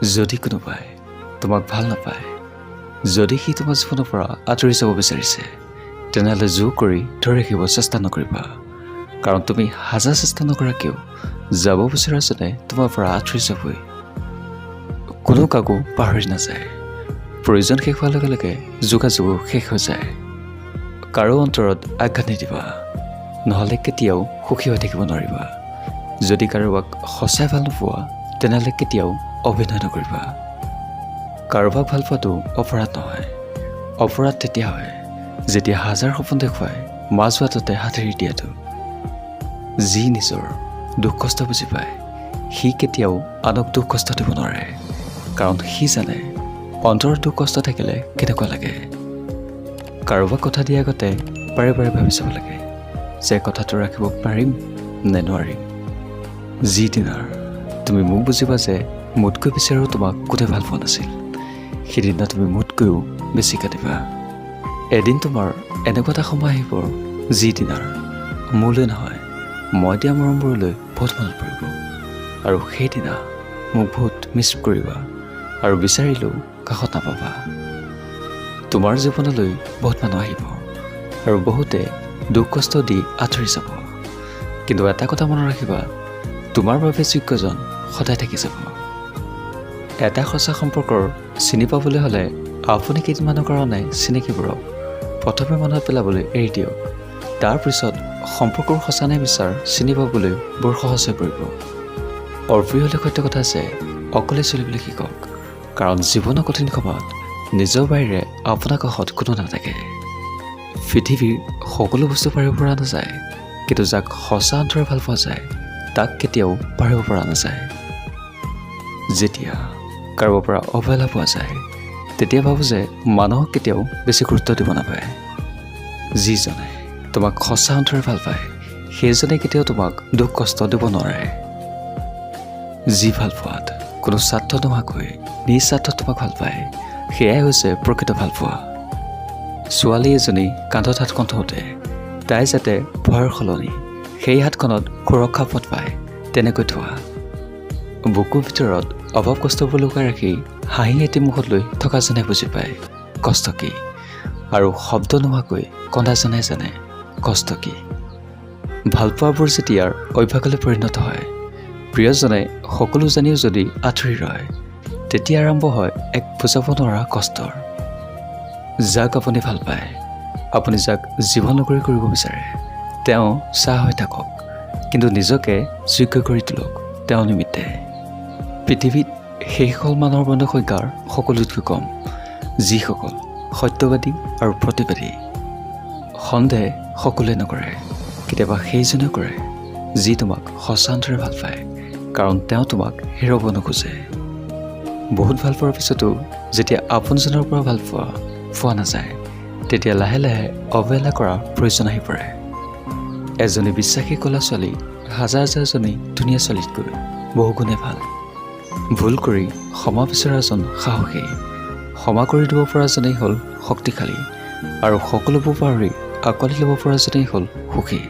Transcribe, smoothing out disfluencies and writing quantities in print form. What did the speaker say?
যদি কোনোবাই তোমাক ভাল নাপায়, যদি সি তোমাৰ জীৱনৰ পৰা আঁতৰি যাব বিচাৰিছে, তেনেহ'লে জোৰ কৰি ধৰি ৰাখিব চেষ্টা নকৰিবা। কাৰণ তুমি হাজাৰ চেষ্টা নকৰাকৈও যাব বিচৰাজনে তোমাৰ পৰা আঁতৰি যাবই। কোনো কাকো পাহৰি নাযায়। প্ৰয়োজন শেষ হোৱাৰ লগে লগে যোগাযোগো শেষ হৈ যায়। কাৰো অন্তৰত আঘাত নিদিবা, নহ'লে কেতিয়াও সুখী হৈ থাকিব নোৱাৰিবা। যদি কাৰোবাক সঁচাই ভাল নোপোৱা, তেনেহ'লে কেতিয়াও অভিনয় নকৰিবা। কাৰোবাক ভাল পোৱাটো অপৰাধ নহয়। অপৰাধ তেতিয়া হয় যেতিয়া হাজাৰ সপোন দেখুৱাই মাজবাটতে হাতেৰি দিয়াটো। যি নিজৰ দুখ কষ্ট বুজি পায়, সি কেতিয়াও আনক দুখ কষ্ট দিব নোৱাৰে। কাৰণ সি জানে অন্তৰত দুখ কষ্ট থাকিলে কেনেকুৱা লাগে। কাৰোবাক কথা দিয়াৰ আগতে বাৰে বাৰে ভাবি চাব লাগে যে কথাটো ৰাখিব পাৰিম নে নোৱাৰিম। যিদিনাৰ তুমি মোক বুজিবা যে মোতকৈ বেছি আৰু তোমাক কোনে ভাল পোৱা নাছিল, সেইদিনা তুমি মোতকৈও বেছি কাটিবা। এদিন তোমাৰ এনেকুৱা এটা সময় আহিব যিদিনাৰ মোলৈ নহয়, মই দিয়া মৰমবোৰলৈ বহুত মনত পৰিব। আৰু সেইদিনা মোক বহুত মিছ কৰিবা আৰু বিচাৰিলেও কাষত নাপাবা। তোমাৰ জীৱনলৈ বহুত মানুহ আহিব আৰু বহুতে দুখ কষ্ট দি আঁতৰি যাব। কিন্তু এটা কথা মনত ৰাখিবা, তোমাৰ বাবে যোগ্যজন সদায় থাকি যাব। এটা সঁচা সম্পৰ্কৰ চিনি পাবলৈ হ'লে আপুনি কেইদিনমানৰ কাৰণে চিনাকিবোৰক প্ৰথমে মনত পেলাবলৈ এৰি দিয়ক। তাৰপিছত সম্পৰ্কৰ সঁচা নে বিচাৰ চিনি পাবলৈ বৰ সহজ হৈ পৰিব। অপ্ৰিয় হ'লে সত্য কথা আছে, অকলে চলিবলৈ শিকক। কাৰণ জীৱনৰ কঠিন সময়ত নিজৰ বাহিৰে আপোনাৰ কাষত কোনো নাথাকে। পৃথিৱীৰ সকলো বস্তু পাৰিব পৰা নাযায়, কিন্তু যাক সঁচা অন্তৰে ভাল পোৱা যায় তাক কেতিয়াও পাৰিব পৰা নাযায়। যেতিয়া কাৰোবাৰ পৰা অৱহেলা পোৱা যায়, তেতিয়া ভাবোঁ যে মানুহক কেতিয়াও বেছি গুৰুত্ব দিব নাপায়। যিজনে তোমাক সঁচা অন্তৰে ভাল পায়, সেইজনে কেতিয়াও তোমাক দুখ কষ্ট দিব নোৱাৰে। যি ভাল পোৱাত কোনো স্বাৰ্থ নোহোৱাকৈ নিজ স্বাৰ্থত তোমাক ভাল পায়, সেয়াই হৈছে প্ৰকৃত ভাল পোৱা। ছোৱালী এজনী কান্ধত হাতখন থওঁতে তাই যাতে ভয়ৰ সলনি সেই হাতখনত সুৰক্ষা পথ পায় তেনেকৈ থোৱা। বুকুৰ ভিতৰত অভাৱ কষ্টবোৰ লুকাই ৰাখি হাঁহি এটি মুখত লৈ থকা যেনে বুজি পায় কষ্ট কি, আৰু শব্দ নোহোৱাকৈ কন্দা জনাই জানে কষ্ট কি। ভালপোৱাবোৰ যেতিয়াৰ অভ্যাসলৈ পৰিণত হয়, প্ৰিয়জনে সকলো জানিও যদি আঁতৰি ৰয়, তেতিয়া আৰম্ভ হয় এক বুজাব নোৱাৰা কষ্টৰ। যাক আপুনি ভাল পায়, আপুনি যাক জীৱন নগৰী কৰিব বিচাৰে, তেওঁ চাহ হৈ থাকক, কিন্তু নিজকে যোগ্য কৰি তোলক তেওঁ নিমিত্তে। পৃথিৱীত সেইসকল মানুহৰ বন্ধুৰ সংখ্যাৰ সকলোতকৈ কম, যিসকল সত্যবাদী আৰু প্ৰতিবাদী। সন্দেহ সকলোৱে নকৰে, কেতিয়াবা সেইজনে কৰে যি তোমাক সঁচা অন্তৰে ভাল পায়, কাৰণ তেওঁ তোমাক হেৰুৱাব নোখোজে। বহুত ভাল পোৱাৰ পিছতো যেতিয়া আপোনজনৰ পৰা ভাল পোৱা নাযায়, তেতিয়া লাহে লাহে অৱহেলা কৰাৰ প্ৰয়োজন আহি পৰে। এজনী বিশ্বাসী কলা ছোৱালী হাজাৰ হাজাৰজনী ধুনীয়া ছোৱালীতকৈ বহুগুণে ভাল। ভুল কৰি ক্ষমা বিচৰা এজন সাহসী, ক্ষমা কৰি দিব পৰাজনেই হ'ল শক্তিশালী, আৰু সকলোবোৰ পাহৰি আঁকোৱালি ল'ব পৰাজনেই হ'ল সুখী।